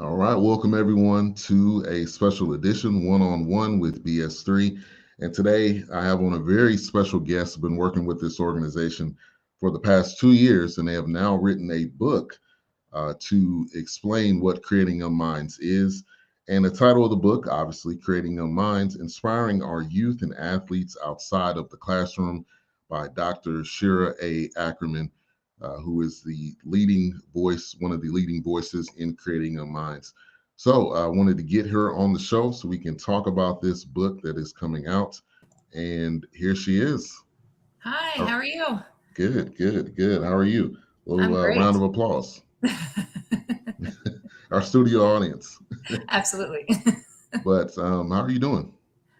All right, welcome everyone to a special edition one-on-one with BS3. And today I have on a very special guest. I've been working with this organization for the past 2 years, and they have now written a book to explain what Creating Young Minds is. And the title of the book, obviously, Creating Young Minds, Inspiring Our Youth and Athletes Outside of the Classroom by Dr. Shira Ackerman, who is the leading voice, one of the leading voices in Creating Young Minds. So I wanted to get her on the show so we can talk about this book that is coming out. And here she is. Hi, Oh, how are you? good, good, good. How are you? A little I'm round great. of applause. Our studio audience. Absolutely. But how are you doing?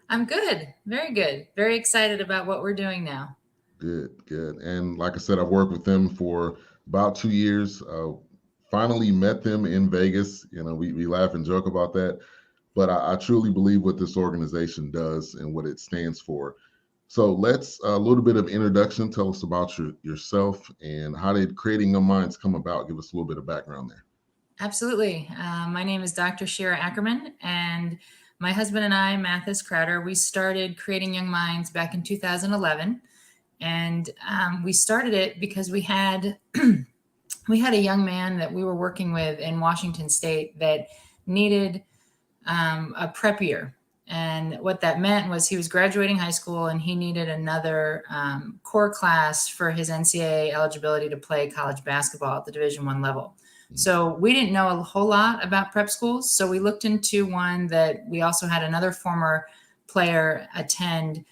I'm good. Very good. Very excited about what we're doing now. Good, good. And like I said, I've worked with them for about 2 years. Finally met them in Vegas. We laugh and joke about that, but I truly believe what this organization does and what it stands for. So let's a little bit of introduction. Tell us about yourself and how did Creating Your Minds come about? Give us a little bit of background there. Absolutely. My name is Dr. Shira Ackerman, and my husband and I, Mathis Crowder, we started Creating Young Minds back in 2011. And we started it because we had we had a young man that we were working with in Washington State that needed a prep year. And what that meant was he was graduating high school and he needed another core class for his NCAA eligibility to play college basketball at the Division I level. So we didn't know a whole lot about prep schools. So we looked into one that we also had another former player attend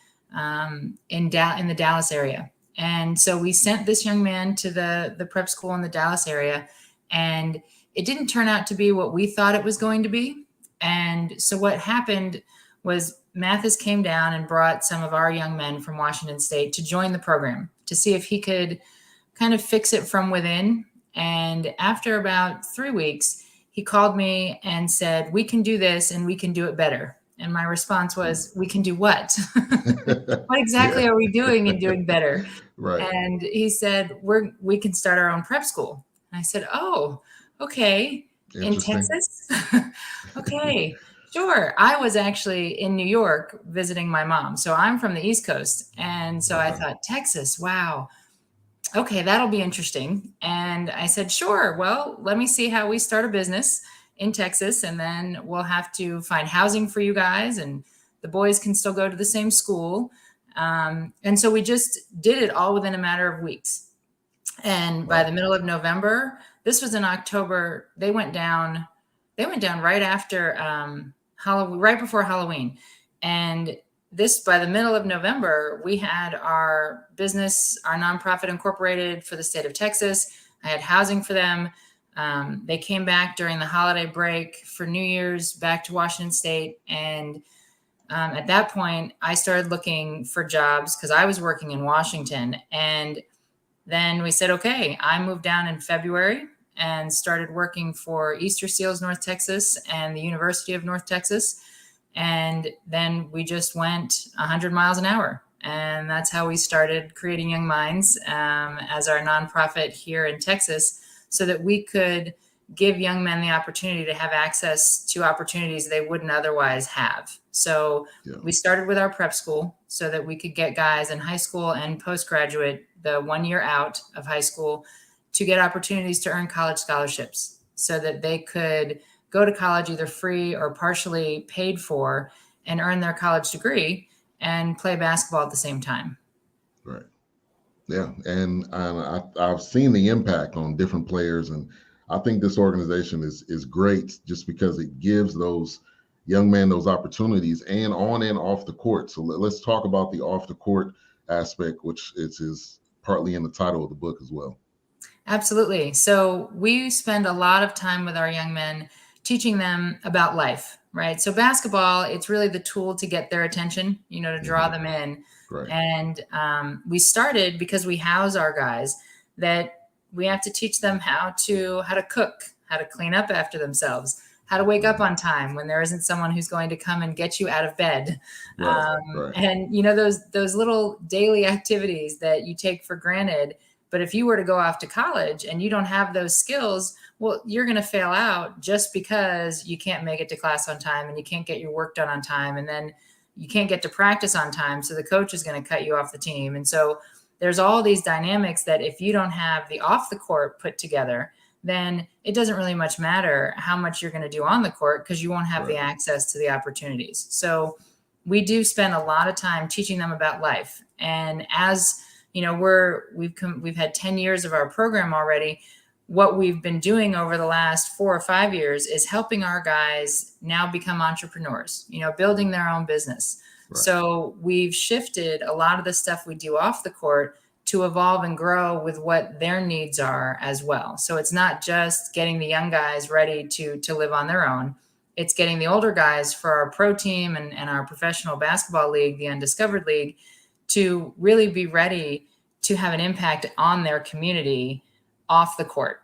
in the Dallas area. And so we sent this young man to the prep school in the Dallas area, and it didn't turn out to be what we thought it was going to be. And so what happened was Mathis came down and brought some of our young men from Washington State to join the program to see if he could kind of fix it from within. And after about 3 weeks, he called me and said, "We can do this and we can do it better." And my response was, "We can do what?" What Yeah. exactly are we doing and doing better? Right. And he said, we can start our own prep school. And I said, "Oh, okay. In Interesting. Texas?" Okay, sure. I was actually in New York visiting my mom. So I'm from the East Coast. And so I Okay. thought, Texas, wow. Okay, that'll be interesting. And I said, "Sure. Well, let me see how we start a business in Texas, and then we'll have to find housing for you guys, and the boys can still go to the same school." And so we just did it all within a matter of weeks. And by the Wow. middle of November, this was in October, they went down. They went down right after Halloween, right before Halloween, and this by the middle of November, we had our business, our nonprofit incorporated for the state of Texas. I had housing for them. They came back during the holiday break for New Year's back to Washington State, and at that point, I started looking for jobs because I was working in Washington. And then we said, okay, I moved down in February and started working for Easter Seals North Texas and the University of North Texas. And then we just went 100 miles an hour. And that's how we started Creating Young Minds as our nonprofit here in Texas, so that we could give young men the opportunity to have access to opportunities they wouldn't otherwise have. So Yeah. we started with our prep school so that we could get guys in high school and postgraduate, the 1 year out of high school, to get opportunities to earn college scholarships so that they could go to college either free or partially paid for and earn their college degree and play basketball at the same time. Right. Yeah, and I've seen the impact on different players, and I think this organization is great just because it gives those young men those opportunities and on and off the court. So let's talk about the off the court aspect, which is partly in the title of the book as well. Absolutely. So we spend a lot of time with our young men teaching them about life, right? So basketball, it's really the tool to get their attention, to draw Hmm. them in. Right. And we started because we house our guys that we have to teach them how to cook, how to clean up after themselves, how to wake up Hmm. on time when there isn't someone who's going to come and get you out of bed. Right. Right. And those little daily activities that you take for granted, But if you were to go off to college and you don't have those skills, well, you're going to fail out just because you can't make it to class on time and you can't get your work done on time. And then you can't get to practice on time. So the coach is going to cut you off the team. And so there's all these dynamics that if you don't have the off the court put together, then it doesn't really much matter how much you're going to do on the court because you won't have the access to the opportunities. So we do spend a lot of time teaching them about life. And as you know, we've had 10 years of our program already. What we've been doing over the last 4 or 5 years is helping our guys now become entrepreneurs, you know, building their own business. Right. So we've shifted a lot of the stuff we do off the court to evolve and grow with what their needs are as well. So it's not just getting the young guys ready to live on their own. It's getting the older guys for our pro team and our professional basketball league, the Undiscovered League, to really be ready to have an impact on their community off the court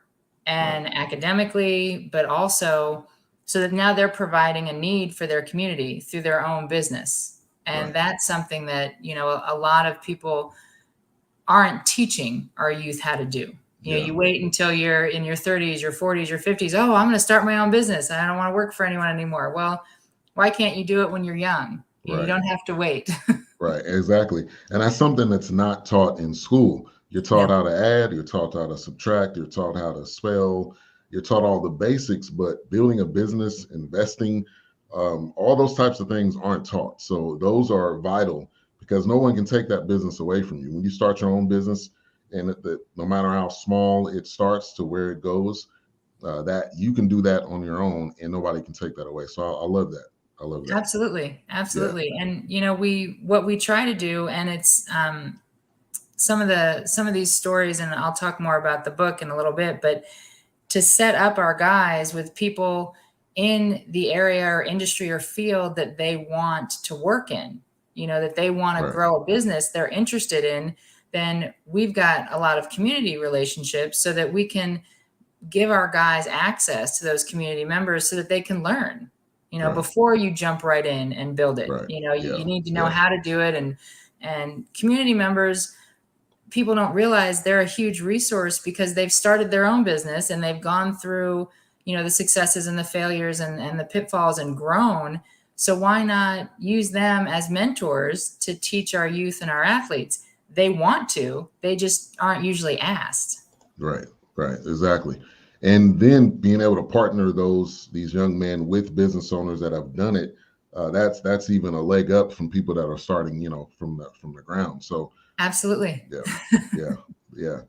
and academically, but also so that now they're providing a need for their community through their own business. And that's something that, you know, a lot of people aren't teaching our youth how to do. You know, you wait until you're in your 30s, your 40s, your 50s. Oh, I'm going to start my own business. I don't want to work for anyone anymore. Well, why can't you do it when you're young? You don't have to wait. Right, exactly. And that's something that's not taught in school. You're taught how to add, you're taught how to subtract, you're taught how to spell, you're taught all the basics, but building a business, investing, all those types of things aren't taught. So those are vital because no one can take that business away from you. When you start your own business, and no matter how small it starts to where it goes, that you can do that on your own and nobody can take that away. So I love that. I love that. Absolutely. Yeah. And you know, what we try to do, and it's some of these stories, and I'll talk more about the book in a little bit, but to set up our guys with people in the area or industry or field that they want to work in, you know, that they want to grow a business they're interested in, then we've got a lot of community relationships so that we can give our guys access to those community members so that they can learn. You know, before you jump right in and build it, you know, you need to know how to do it. And community members, people don't realize they're a huge resource because they've started their own business and they've gone through, you know, the successes and the failures and the pitfalls and grown. So why not use them as mentors to teach our youth and our athletes? They want to, they just aren't usually asked. Right, exactly. And then being able to partner these young men with business owners that have done it, that's even a leg up from people that are starting, you know, from the ground. So absolutely. Yeah.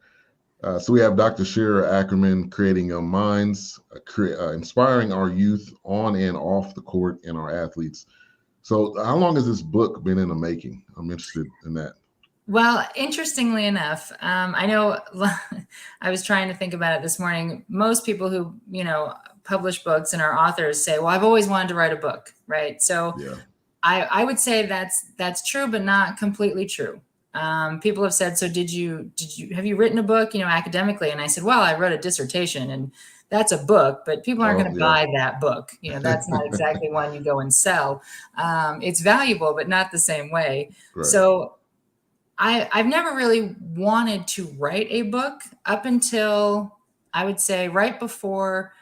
So we have Dr. Shira Ackerman, Creating Young Minds, inspiring our youth on and off the court and our athletes. So how long has this book been in the making? I'm interested in that. Well, interestingly enough, I know I was trying to think about it this morning. Most people who, you know, publish books and are authors say, well, I've always wanted to write a book, right? So I would say that's true, but not completely true. People have said, so have you written a book, you know, academically? And I said, well, I wrote a dissertation and that's a book, but people aren't going to buy that book. You know, that's not exactly one you go and sell. It's valuable, but not the same way. So I've never really wanted to write a book up until I would say right before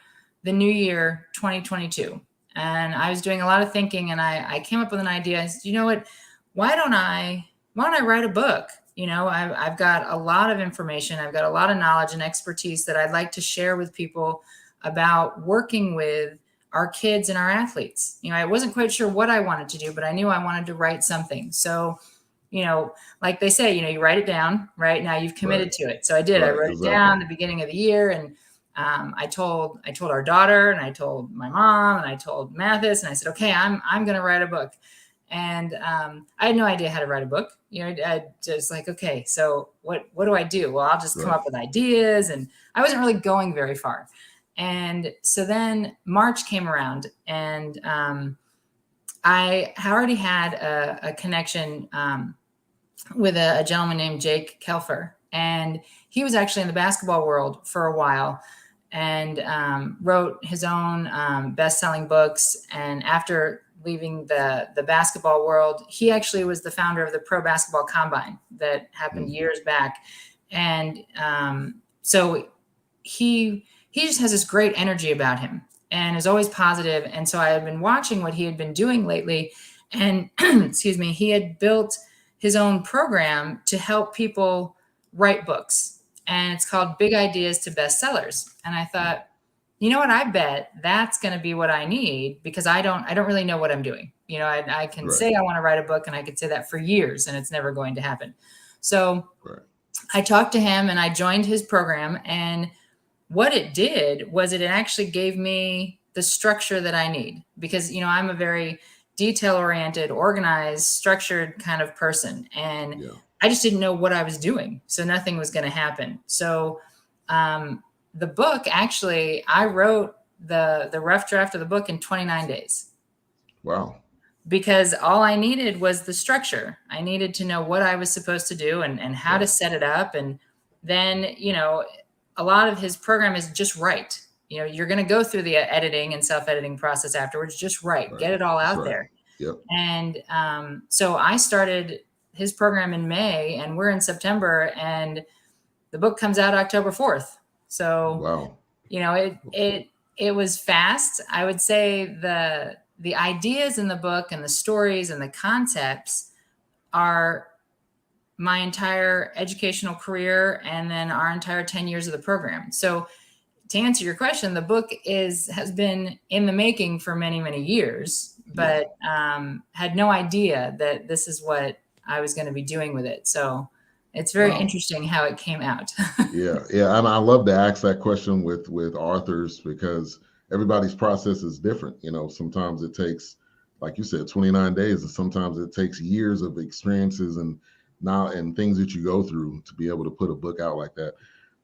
the new year, 2022. And I was doing a lot of thinking and I came up with an idea. I said, you know what, why don't I write a book? You know, I've got a lot of information. I've got a lot of knowledge and expertise that I'd like to share with people about working with our kids and our athletes. You know, I wasn't quite sure what I wanted to do, but I knew I wanted to write something. So, you know, like they say, you know, you write it down, right? Now you've committed to it. So I did. I wrote it down at the beginning of the year, and I told our daughter, and I told my mom, and I told Mathis, and I said, okay, I'm going to write a book. And I had no idea how to write a book. You know, I just like, okay, so what do I do? Well, I'll just come up with ideas, and I wasn't really going very far. And so then March came around, and I already had a connection with a gentleman named Jake Kelfer. And he was actually in the basketball world for a while and wrote his own best-selling books. And after leaving the basketball world, he actually was the founder of the Pro Basketball Combine that happened years back. And so he just has this great energy about him and is always positive. And so I had been watching what he had been doing lately, and excuse me, he had built his own program to help people write books, and it's called Big Ideas to Bestsellers. And I thought, you know what, I bet that's going to be what I need, because I don't really know what I'm doing. I can Right. say I want to write a book, and I could say that for years, and it's never going to happen. So Right. I talked to him and I joined his program, and what it did was it actually gave me the structure that I need, because I'm a very detail oriented, organized, structured kind of person, and Yeah. I just didn't know what I was doing, so nothing was going to happen. So the book, actually, I wrote the rough draft of the book in 29 days, Wow. because all I needed was the structure. I needed to know what I was supposed to do, and how to Right. set it up. And then, a lot of his program is just write. You're going to go through the editing and self-editing process afterwards. Just write, Right. get it all That's out right. there. Yep. And so I started his program in May, and we're in September, and the book comes out October 4th. So, Wow. it was fast. I would say the ideas in the book and the stories and the concepts are my entire educational career, and then our entire 10 years of the program. So to answer your question, the book has been in the making for many, many years, Yeah. but had no idea that this is what I was going to be doing with it. So it's very Wow. interesting how it came out. Yeah, yeah, and I love to ask that question with authors, because everybody's process is different. Sometimes it takes, like you said, 29 days, and sometimes it takes years of experiences and things that you go through to be able to put a book out like that.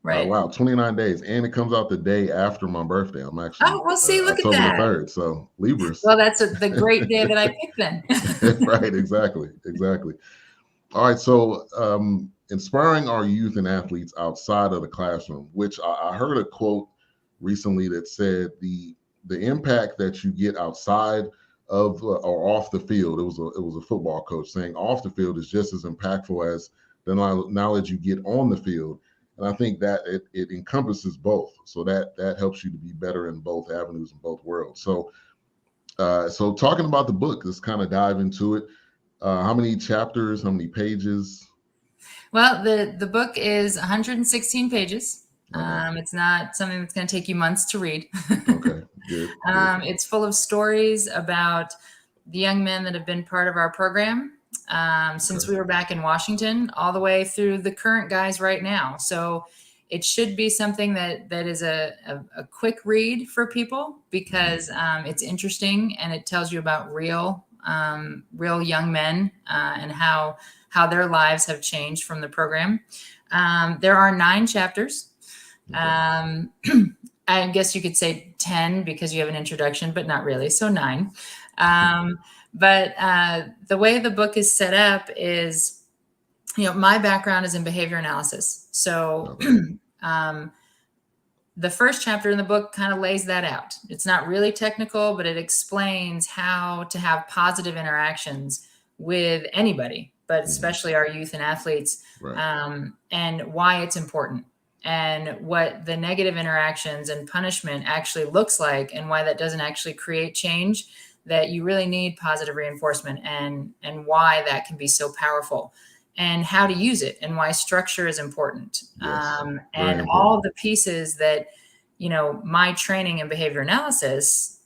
Right. Wow, 29 days, and it comes out the day after my birthday. I'm actually Oh, well, see, look at October the that. 3rd, so Libras. Well, that's the great day that I picked then. Right, exactly, exactly. All right, so inspiring our youth and athletes outside of the classroom, which I heard a quote recently that said the impact that you get outside of or off the field. It was a football coach saying off the field is just as impactful as the knowledge you get on the field. And I think that it encompasses both, so that helps you to be better in both avenues in both worlds. So talking about the book, let's kind of dive into it. How many chapters? How many pages? Well, the book is 116 pages. Okay. It's not something that's going to take you months to read. Okay. Good. Good. It's full of stories about the young men that have been part of our program since Okay. we were back in Washington, all the way through the current guys right now. So it should be something that is a quick read for people, because it's interesting, and it tells you about real young men and how their lives have changed from the program. There are 9 chapters. Okay. I guess you could say 10 because you have an introduction, but not really. So 9. But the way the book is set up is, my background is in behavior analysis. So Okay. The first chapter in the book kind of lays that out. It's not really technical, but it explains how to have positive interactions with anybody, but especially our youth and athletes, Right. and why it's important, and what the negative interactions and punishment actually looks like, and why that doesn't actually create change, that you really need positive reinforcement, and why that can be so powerful, and how to use it, and why structure is important. Yes. Very And all important. the pieces that, my training in behavior analysis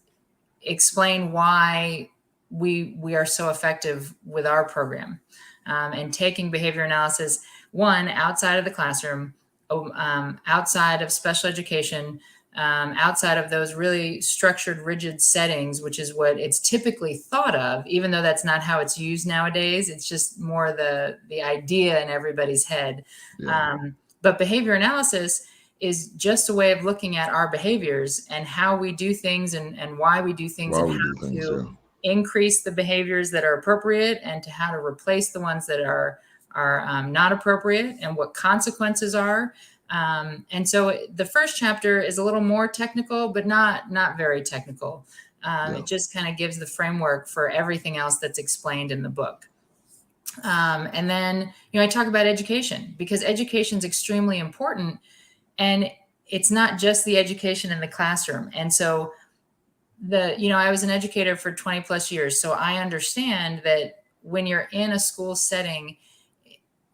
explain why we are so effective with our program, and taking behavior analysis, one, outside of the classroom, outside of special education, outside of those really structured, rigid settings, which is what it's typically thought of, even though that's not how it's used nowadays. It's just more the idea in everybody's head. Yeah. But behavior analysis is just a way of looking at our behaviors and how we do things, and why we do things, Why and we do how things. to Yeah. increase the behaviors that are appropriate, and to how to replace the ones that are not appropriate, and what consequences are. And so the first chapter is a little more technical, but not very technical. Yeah. It just kind of gives the framework for everything else that's explained in the book. And then, I talk about education because education is extremely important. And it's not just the education in the classroom. And so I was an educator for 20 plus years. So I understand that when you're in a school setting,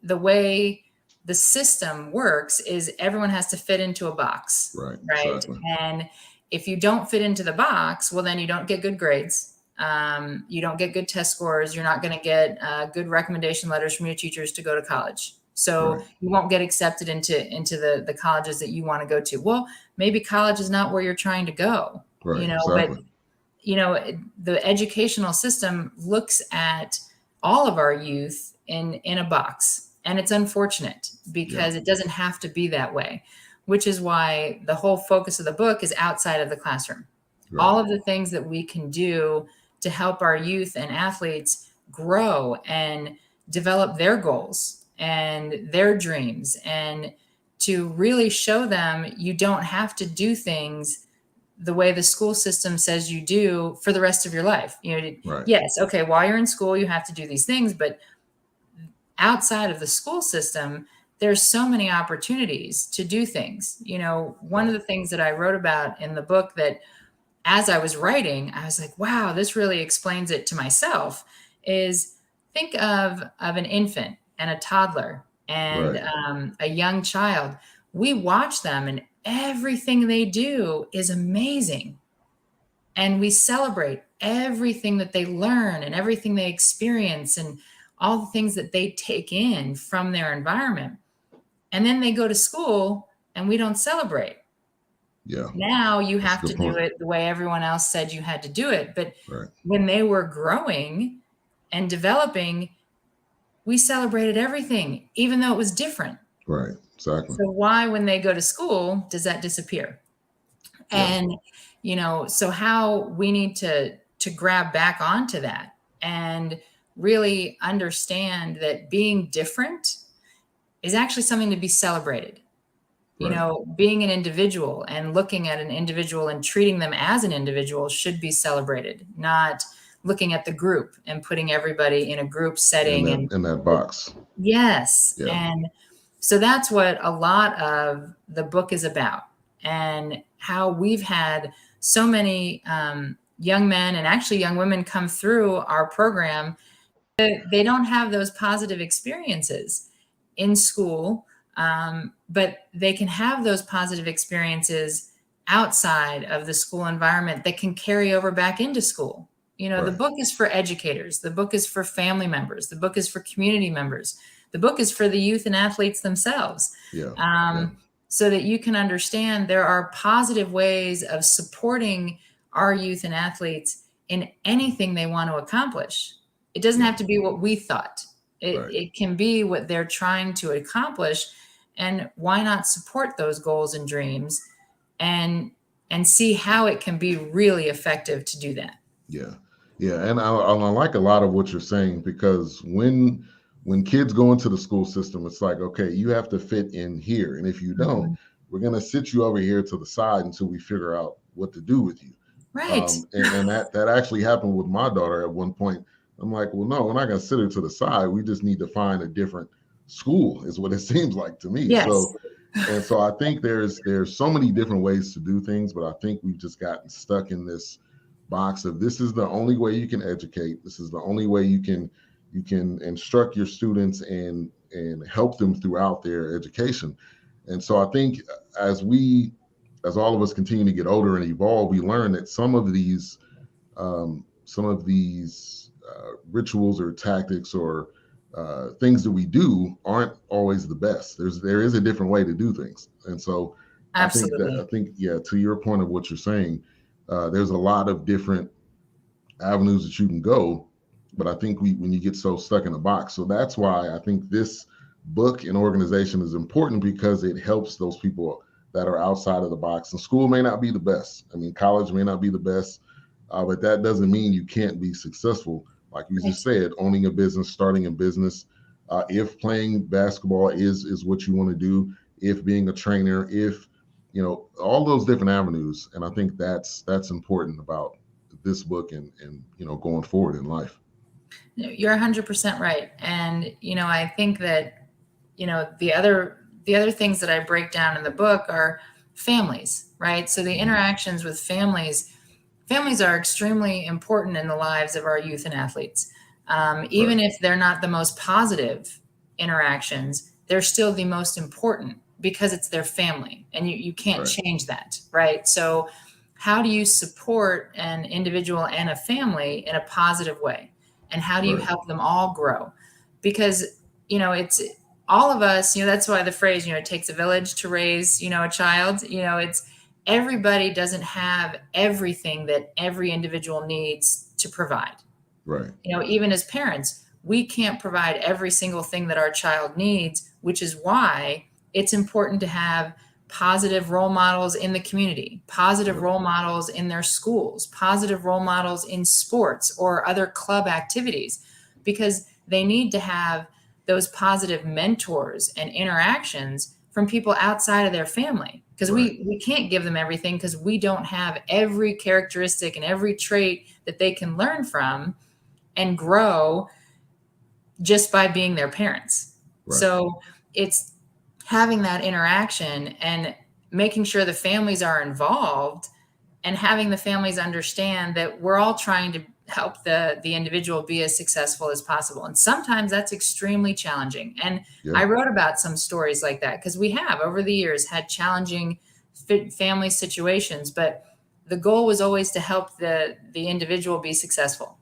the way the system works is everyone has to fit into a box, Right. right? Exactly. And if you don't fit into the box, well, then you don't get good grades. You don't get good test scores. You're not going to get good recommendation letters from your teachers to go to college. So Right. you won't get accepted into the colleges that you want to go to. Well, maybe college is not where you're trying to go, Right. but Exactly. the educational system looks at all of our youth in a box, and it's unfortunate Yeah. because it doesn't have to be that way, which is why the whole focus of the book is outside of the classroom. Right. All of the things that we can do to help our youth and athletes grow and develop their goals and their dreams, and to really show them you don't have to do things the way the school system says you do for the rest of your life. Right. Yes, okay, while you're in school, you have to do these things, but outside of the school system, there's so many opportunities to do things. One Right. of the things that I wrote about in the book that as I was writing, I was like, wow, this really explains it to myself, is think of an infant and a toddler and Right. a young child. We watch them and everything they do is amazing. And we celebrate everything that they learn and everything they experience and all the things that they take in from their environment. And then they go to school and we don't celebrate. Yeah. Now you That's a have to good do point. it the way everyone else said you had to do it. But Right. when they were growing and developing, we celebrated everything, even though it was different. Right. Exactly. So why, when they go to school, does that disappear? Yeah. And so how we need to grab back onto that and really understand that being different is actually something to be celebrated. Right. Being an individual and looking at an individual and treating them as an individual should be celebrated, not looking at the group and putting everybody in a group In setting. that And in that box. yes, Yeah. and so that's what a lot of the book is about, and how we've had so many young men and actually young women come through our program. They don't have those positive experiences in school, but they can have those positive experiences outside of the school environment that can carry over back into school. The Right. book is for educators, the book is for family members, the book is for community members, the book is for the youth and athletes themselves. Yeah. Yeah. um, so that you can understand there are positive ways of supporting our youth and athletes in anything they want to accomplish. It doesn't Yeah. have to be what we thought. It, Right. it can be what they're trying to accomplish. And why not support those goals and dreams and see how it can be really effective to do that. Yeah, yeah, and I like a lot of what you're saying because when kids go into the school system, it's like, okay, you have to fit in here, and if you don't, Mhm. we're gonna sit you over here to the side until we figure out what to do with you. Right. And that actually happened with my daughter at one point. I'm like, well, no, we're not gonna sit her to the side. We just need to find a different school, is what it seems like to me. Yes. So I think there's so many different ways to do things, but I think we've just gotten stuck in this box of this is the only way you can educate. This is the only way you can instruct your students and help them throughout their education. And so I think as all of us continue to get older and evolve, we learn that some of these rituals or tactics or things that we do aren't always the best. There is a different way to do things, and so Absolutely. I think yeah. To your point of what you're saying, there's a lot of different avenues that you can go, but I think when you get so stuck in a box, so that's why I think this book and organization is important because it helps those people that are outside of the box. And school may not be the best. I mean, college may not be the best, but that doesn't mean you can't be successful. Like you Right. just said, owning a business, starting a business, if playing basketball is what you want to do, if being a trainer, if all those different avenues. And I think that's important about this book and going forward in life. You're 100% right. And, I think that, the other things that I break down in the book are families, right? So the Mhm. interactions with families are extremely important in the lives of our youth and athletes. Even Right, if they're not the most positive interactions, they're still the most important because it's their family and you can't right, change that, right? So, how do you support an individual and a family in a positive way? And how do you right, help them all grow? Because, it's all of us, that's why the phrase, it takes a village to raise, a child, it's everybody doesn't have everything that every individual needs to provide. right, Even as parents, we can't provide every single thing that our child needs, which is why it's important to have positive role models in the community, positive yep, role models in their schools, positive role models in sports or other club activities, because they need to have those positive mentors and interactions from people outside of their family, because right, we can't give them everything because we don't have every characteristic and every trait that they can learn from and grow just by being their parents. right, So it's having that interaction and making sure the families are involved and having the families understand that we're all trying to help the individual be as successful as possible. And sometimes that's extremely challenging. And yeah, I wrote about some stories like that because we have over the years had challenging family situations, but the goal was always to help the individual be successful.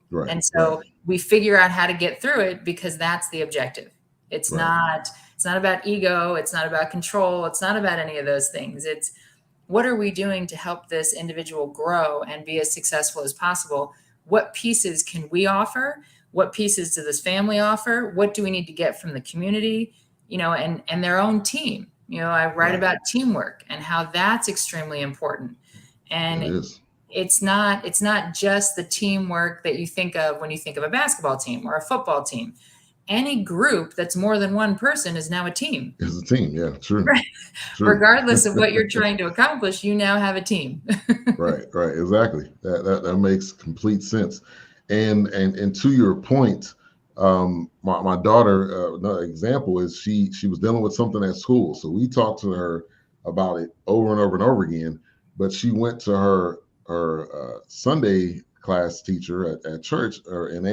right, And right, so we figure out how to get through it because that's the objective. It's right, not it's not about ego, it's not about control, it's not about any of those things. It's what are we doing to help this individual grow and be as successful as possible? What pieces can we offer? What pieces does this family offer? What do we need to get from the community, and their own team? I write right. about teamwork and how that's extremely important. It And is. it's not just the teamwork that you think of when you think of a basketball team or a football team. Any group that's more than one person is now a team. It's a team. Yeah, true, Right. true. Regardless of what you're trying to accomplish, you now have a team. Right, right, exactly. That makes complete sense. And to your point, my daughter, another example is she was dealing with something at school, so we talked to her about it over and over and over again. But she went to her Sunday class teacher at church, and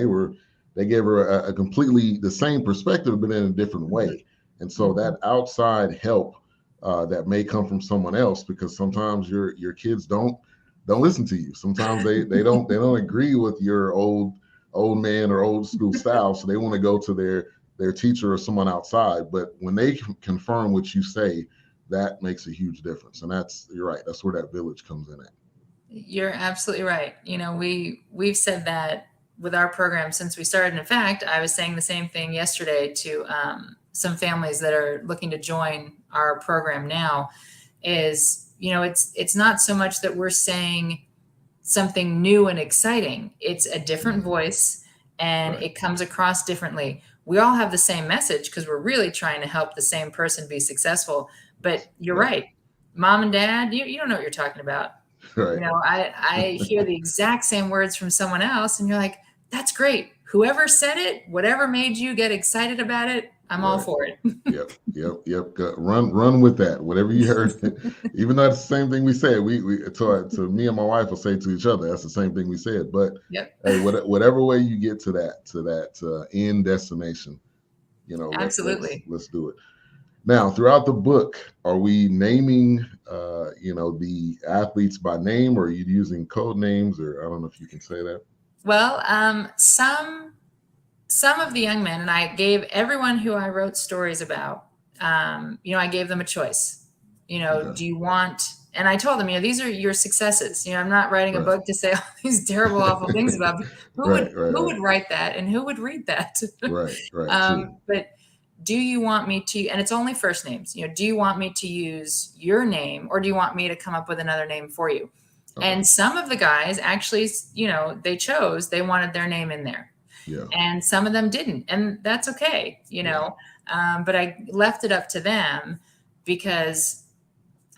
they gave her a completely the same perspective, but in a different way. And so Mhm. that outside help that may come from someone else, because sometimes your kids don't listen to you. Sometimes they don't agree with your old man or old school style, so they want to go to their teacher or someone outside. But when they confirm what you say, that makes a huge difference. And you're right. That's where that village comes in at. You're absolutely right. We've said that with our program since we started. In fact, I was saying the same thing yesterday to some families that are looking to join our program now. Is it's not so much that we're saying something new and exciting. It's a different Mhm. voice and Right, it comes across differently. We all have the same message because we're really trying to help the same person be successful. But you're right, right. Mom and dad, you don't know what you're talking about. right, I hear the exact same words from someone else, and you're like, that's great. Whoever said it, whatever made you get excited about it, I'm all right. for it. Yep, yep, yep. Run with that. Whatever you heard, even though it's the same thing we said. We to me and my wife will say to each other, that's the same thing we said. But Yep, hey, whatever way you get to that end destination, absolutely. let's do it. Now, throughout the book, are we naming the athletes by name, or are you using code names, or I don't know if you can say that. Well, some of the young men, and I gave everyone who I wrote stories about, I gave them a choice. Okay, Do you want? And I told them, these are your successes. I'm not writing a right, book to say all these terrible, awful things about them. Who would right, right, who right, would write that, and who would read that? right, right. True. But do you want me to? And it's only first names. Do you want me to use your name, or do you want me to come up with another name for you? Okay. And some of the guys actually, they wanted their name in there, Yeah. and some of them didn't, and that's okay. Yeah. But I left it up to them because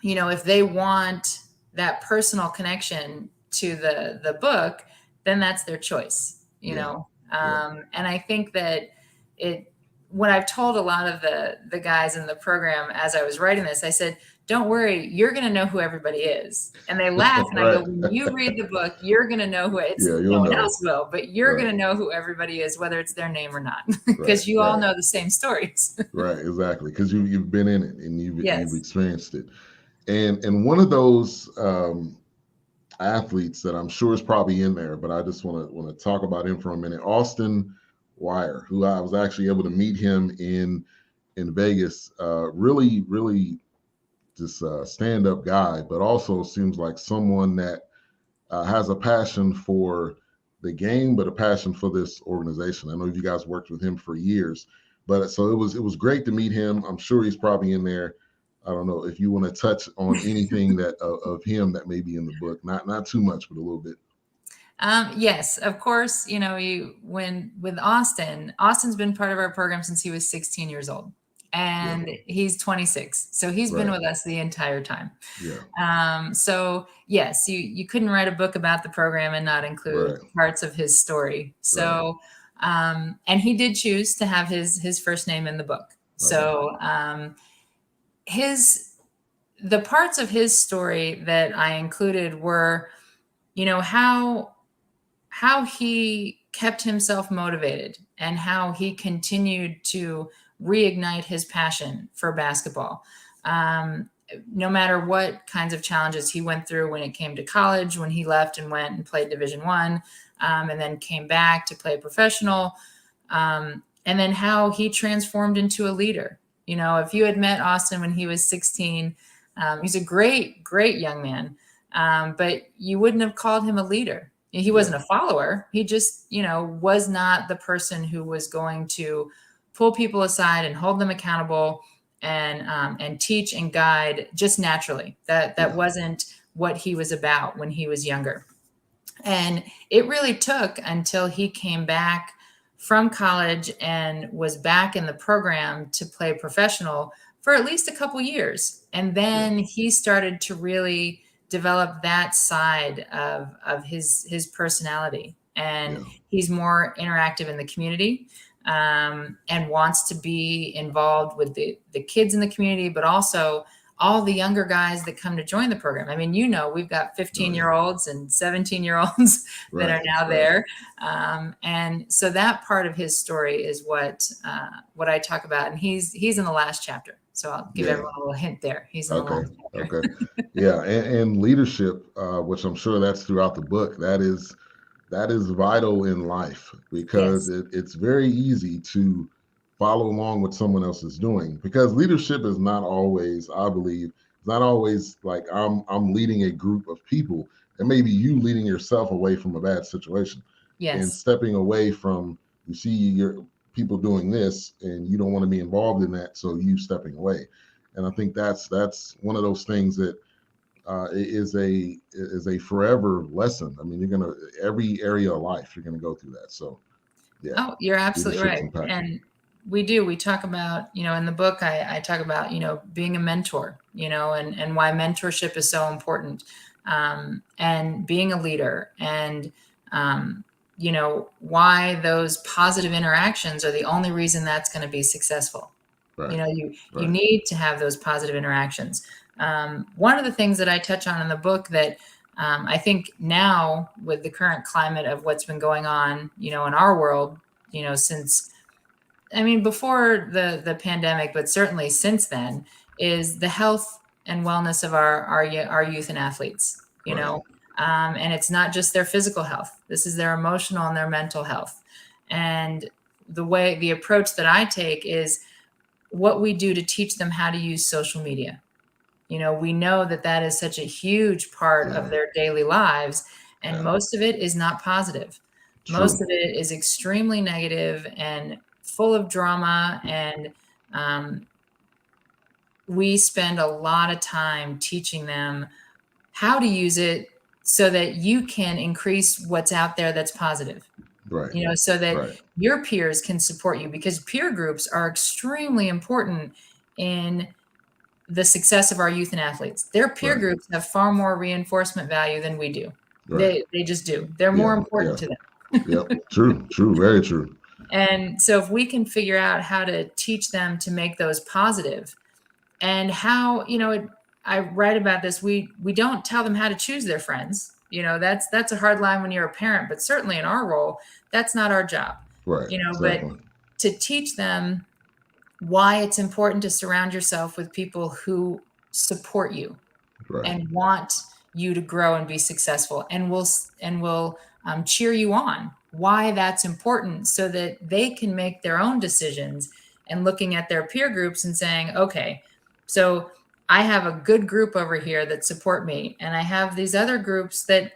if they want that personal connection to the book, then that's their choice. Yeah. Yeah. And I think that it, when I've told a lot of the guys in the program as I was writing this, I said, don't worry, you're going to know who everybody is. And they laugh and I go, Right. when you read the book, you're going to know who it's, Yeah, no you'll one know. else will, but you're Right. going to know who everybody is, whether it's their name or not, Right. because you all Right. know the same stories. Right. Exactly. Because you've been in it and you've Yes. experienced it. And one of those athletes that I'm sure is probably in there, but I just want to talk about him for a minute. Austin Wire, who I was actually able to meet him in Vegas. Really just stand up guy, but also seems like someone that has a passion for the game, but a passion for this organization. I know you guys worked with him for years, but so it was great to meet him. I'm sure he's probably in there. I don't know if you want to touch on anything that of him that may be in the book. Not too much, but a little bit. Yes, of course. You know, when with Austin's been part of our program since he was 16 years old, Yeah. and he's 26, so he's been Right. with us the entire time. Yeah. So yes, you couldn't write a book about the program and not include Right. parts of his story. Right. So, and he did choose to have his first name in the book. Okay. So, his the parts of his story that I included were, you know, how he kept himself motivated and how he continued to reignite his passion for basketball. No matter what kinds of challenges he went through when it came to college, when he left and went and played Division 1, and then came back to play professional, and then how he transformed into a leader. You know, if you had met Austin when he was 16, he's a great young man, but you wouldn't have called him a leader. He Yeah. wasn't a follower. He just, you know, was not the person who was going to pull people aside and hold them accountable and teach and guide just naturally. That Yeah. wasn't what he was about when he was younger. And it really took until he came back from college and was back in the program to play professional for at least a couple years. And Yeah. then he started to really develop that side of his personality. And Yeah. he's more interactive in the community, and wants to be involved with the kids in the community, but also all the younger guys that come to join the program. I mean, you know, we've got Oh 15-year-olds and 17-year-olds that Right. are now Right. there. And so that part of his story is what I talk about. And he's in the last chapter. So I'll give Yeah. everyone a little hint there. He's in the Okay. last chapter. Okay. Yeah. And leadership, which I'm sure that's throughout the book, that is vital in life because Yes. it's very easy to follow along what someone else is doing because leadership is not always, I believe, it's not always like I'm leading a group of people. It may be you leading yourself away from a bad situation and Yes. stepping away from, you see your people doing this and you don't want to be involved in that, so you stepping away. And I think that's one of those things that is a forever lesson. I mean, you're gonna every area of life you're gonna go through that. So yeah, Oh, you're absolutely leadership's right. impactful. And we talk about, you know, in the book, I talk about, you know, being a mentor, you know, and why mentorship is so important, and being a leader, and, you know, why those positive interactions are the only reason that's going to be successful. You Right, know, you right, need to have those positive interactions. One of the things that I touch on in the book that, I think now with the current climate of what's been going on, you know, in our world, you know, since, I mean, before the pandemic, but certainly since then, is the health and wellness of our youth and athletes. You right. know, and it's not just their physical health. This is their emotional and their mental health. And the approach that I take is what we do to teach them how to use social media. You know, we know that that is such a huge part of Yeah, their daily lives, and yeah. most of it is not positive. Most True. of it is extremely negative and full of drama. And um, we spend a lot of time teaching them how to use it so that you can increase what's out there that's positive, Right, you know, so that right, your peers can support you, because peer groups are extremely important in the success of our youth and athletes. Their peer right, groups have far more reinforcement value than we do. right. They just do. They're more Yeah, important yeah. to them. Yep. True. True. Very true. And so if we can figure out how to teach them to make those positive, and how, I write about this, we don't tell them how to choose their friends. That's a hard line when you're a parent, but certainly in our role, that's not our job. Right. But Exactly. to teach them why it's important to surround yourself with people who support you Right. and want you to grow and be successful, and will cheer you on, why that's important, so that they can make their own decisions, and looking at their peer groups and saying, okay, so I have a good group over here that support me, and I have these other groups that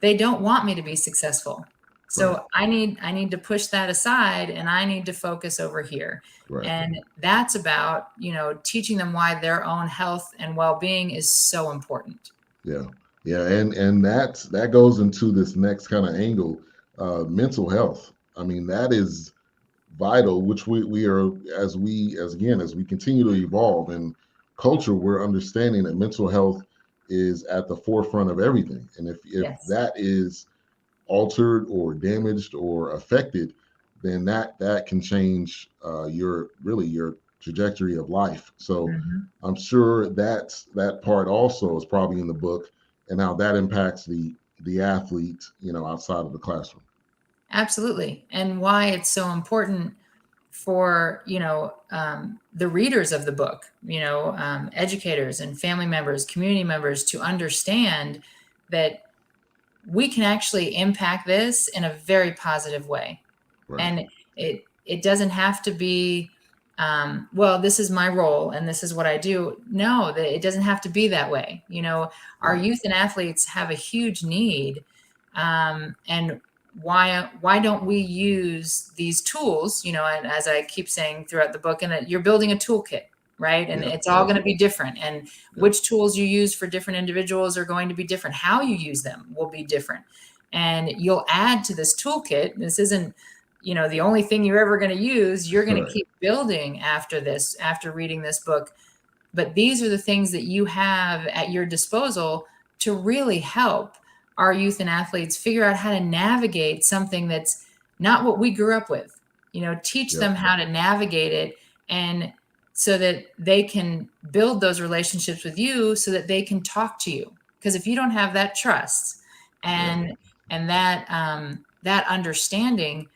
they don't want me to be successful. Right. So I need to push that aside, and I need to focus over here. Right. And that's about, teaching them why their own health and well-being is so important. Yeah. Yeah. And that goes into this next kind of angle, mental health. I mean, that is vital, which we are, as we continue to evolve in culture, we're understanding that mental health is at the forefront of everything. And if Yes. that is altered or damaged or affected, then that can change your trajectory of life. So Mhm. I'm sure that part also is probably in the book, and how that impacts the athlete, outside of the classroom. Absolutely. And why it's so important for, the readers of the book, educators and family members, community members, to understand that we can actually impact this in a very positive way. Right. And it doesn't have to be, well, this is my role and this is what I do. No, that it doesn't have to be that way. Our Right. youth and athletes have a huge need, and why don't we use these tools? And as I keep saying throughout the book, and that you're building a toolkit, right? And Yeah. it's all Yep. going to be different, and Yep. which tools you use for different individuals are going to be different. How you use them will be different, and you'll add to this toolkit. This isn't, the only thing you're ever going to use. You're going to Right. keep building after this, after reading this book. But these are the things that you have at your disposal to really help our youth and athletes figure out how to navigate something that's not what we grew up with. Teach Yep. them how to navigate it, and so that they can build those relationships with you, so that they can talk to you. Because if you don't have that trust Yeah. and that understanding,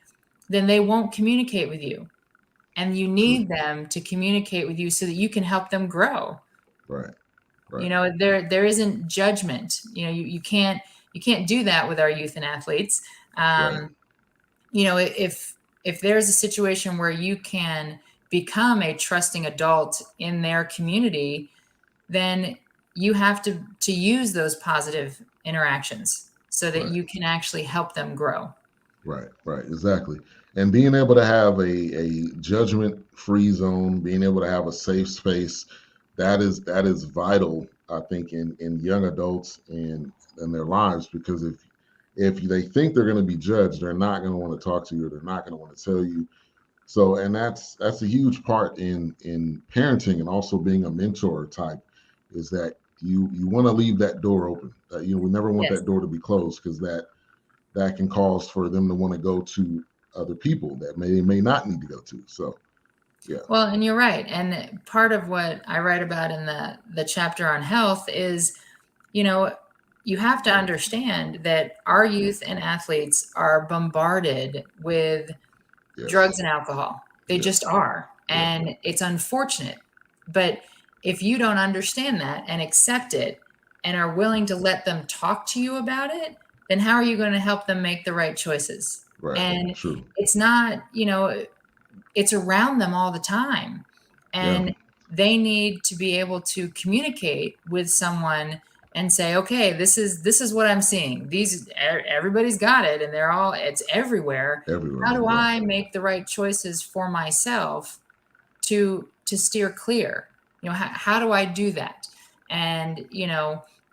then they won't communicate with you, and you True. need them to communicate with you so that you can help them grow. Right. Right. There isn't judgment. You can't do that with our youth and athletes. Right. um, if there's a situation where you can become a trusting adult in their community, then you have to use those positive interactions so that Right. you can actually help them grow. Right, right, exactly. And being able to have a judgment free zone, being able to have a safe space, that is vital, I think, in young adults and in their lives, because if they think they're going to be judged, they're not going to want to talk to you, or they're not going to want to tell you. So, and that's a huge part in parenting, and also being a mentor type, is that you want to leave that door open. We never want Yes. that door to be closed, because that can cause for them to want to go to other people that may not need to go to. So yeah. Well, and you're right. And part of what I write about in the chapter on health is, you know, you have to understand that our youth and athletes are bombarded with drugs Yes. and alcohol. They just Yes. are. Yep. And it's unfortunate. But if you don't understand that and accept it and are willing to let them talk to you about it, then how are you going to help them make the right choices? Right. And True. it's not, it's around them all the time. Yeah. And they need to be able to communicate with someone and say, okay, this is what I'm seeing. Everybody's got it, and it's everywhere. How Everywhere. do Yeah. I make the right choices for myself to steer clear? How do I do that? And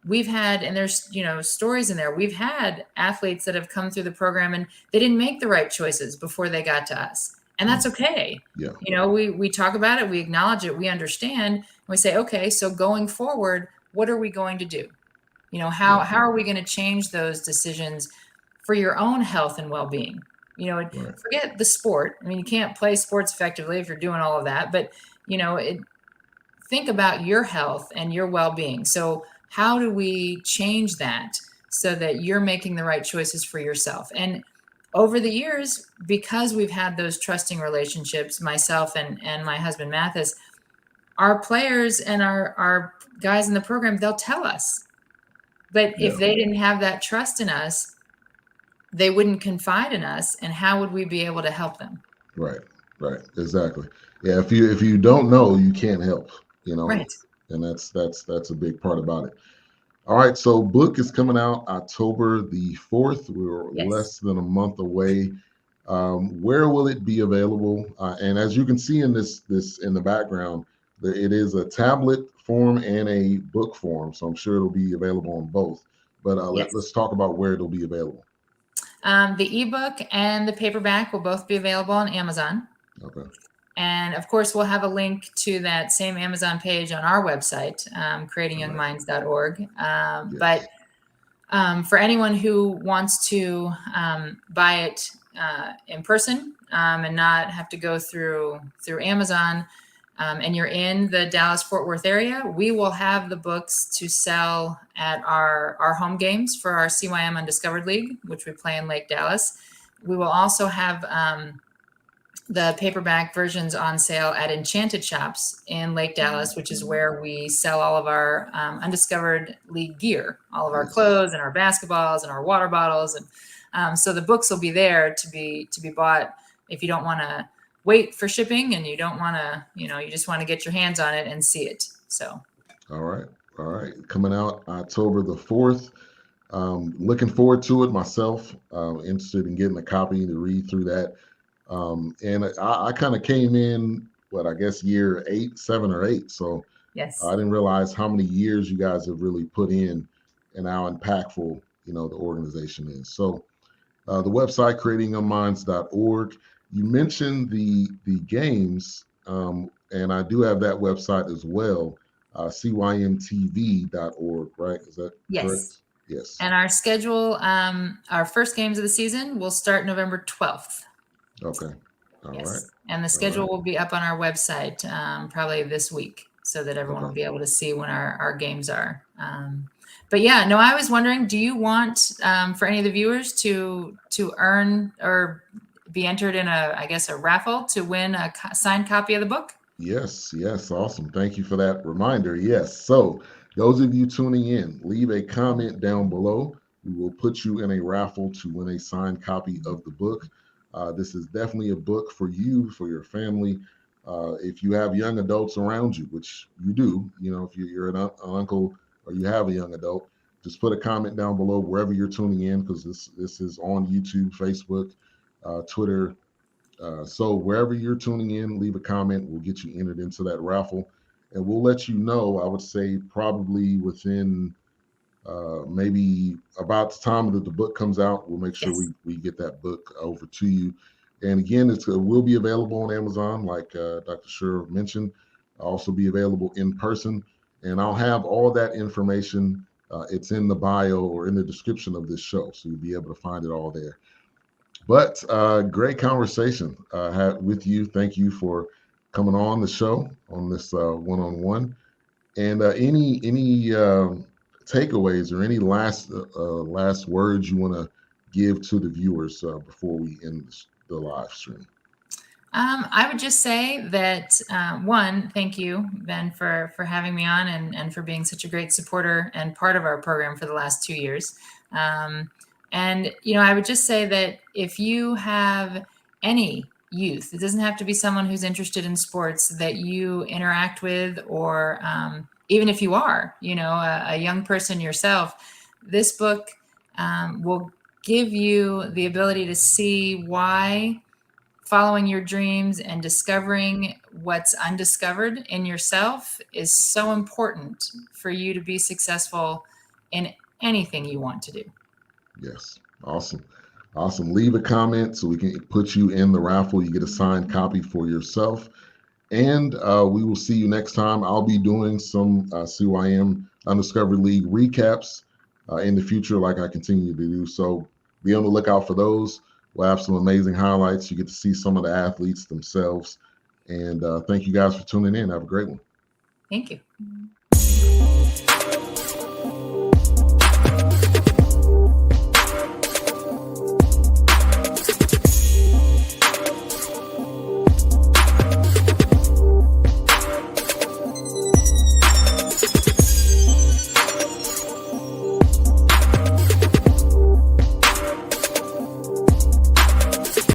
we've had, and there's stories in there. We've had athletes that have come through the program and they didn't make the right choices before they got to us, and Mm. that's okay. Yeah. We talk about it, we acknowledge it, we understand, and we say, okay, so going forward, what are we going to do? how Yeah. how are we going to change those decisions for your own health and well-being. Right. Forget the sport. I mean, you can't play sports effectively if you're doing all of that, but think about your health and your well-being. So how do we change that so that you're making the right choices for yourself? And over the years, because we've had those trusting relationships, myself and my husband Mathis, our players and our guys in the program, they'll tell us. But if Yeah. they didn't have that trust in us, they wouldn't confide in us, and how would we be able to help them? Right. Right. Exactly. Yeah. If you don't know, you can't help. You know, Right. and that's a big part about it. All right, so book is coming out October the 4th. We're Yes. less than a month away. Where will it be available? And as you can see in this in the background, it is a tablet form and a book form, so I'm sure it'll be available on both. But let's Yes. talk about where it'll be available. The ebook and the paperback will both be available on Amazon. Okay. And of course, we'll have a link to that same Amazon page on our website, All right. creatingyoungminds.org. But Yes. for anyone who wants to buy it in person and not have to go through Amazon, and you're in the Dallas-Fort Worth area, we will have the books to sell at our home games for our CYM Undiscovered League, which we play in Lake Dallas. We will also have the paperback versions on sale at Enchanted shops in Lake Dallas, which is where we sell all of our Undiscovered League gear, all of our Yes. clothes and our basketballs and our water bottles, and so the books will be there to be bought if you don't want to wait for shipping and you don't want to, you just want to get your hands on it and see it. So. All right. All right. Coming out October the 4th. Looking forward to it myself. Interested in getting a copy to read through that. And I kind of came in, I guess year 8, 7 or 8. So I Yes. didn't realize how many years you guys have really put in and how impactful, the organization is. So the website, creatingyoungminds.org. You mentioned the games, and I do have that website as well, cymtv.org, right? Is that Yes. correct? Yes. And our schedule, our first games of the season will start November 12th. Okay. All right. Yes. And the All schedule right. will be up on our website probably this week so that everyone will Okay. be able to see when our games are. But yeah, no, I was wondering, do you want for any of the viewers to earn or be entered in a raffle to win a signed copy of the book? Yes, yes, awesome. Thank you for that reminder. Yes. So, those of you tuning in, leave a comment down below. We will put you in a raffle to win a signed copy of the book. This is definitely a book for you, for your family. If you have young adults around you, which you do, if you're an uncle or you have a young adult, just put a comment down below wherever you're tuning in, because this is on YouTube, Facebook, Twitter, so wherever you're tuning in, leave a comment. We'll get you entered into that raffle, and we'll let you know. I would say probably within maybe about the time that the book comes out, we'll make sure Yes. we get that book over to you. And again, it will be available on Amazon, like Dr. Shira mentioned. I'll also be available in person, and I'll have all that information. It's in the bio or in the description of this show, so you'll be able to find it all there. But great conversation with you. Thank you for coming on the show on this one-on-one. And any takeaways or any last words you want to give to the viewers before we end the live stream? I would just say that one, thank you, Ben, for having me on and for being such a great supporter and part of our program for the last 2 years. And I would just say that if you have any youth, it doesn't have to be someone who's interested in sports that you interact with, or even if you are, a young person yourself, this book will give you the ability to see why following your dreams and discovering what's undiscovered in yourself is so important for you to be successful in anything you want to do. Yes, awesome. Awesome. Leave a comment so we can put you in the raffle. You get a signed copy for yourself. And we will see you next time. I'll be doing some CYM Undiscovered League recaps in the future, like I continue to do. So be on the lookout for those. We'll have some amazing highlights. You get to see some of the athletes themselves. And thank you guys for tuning in. Have a great one. Thank you.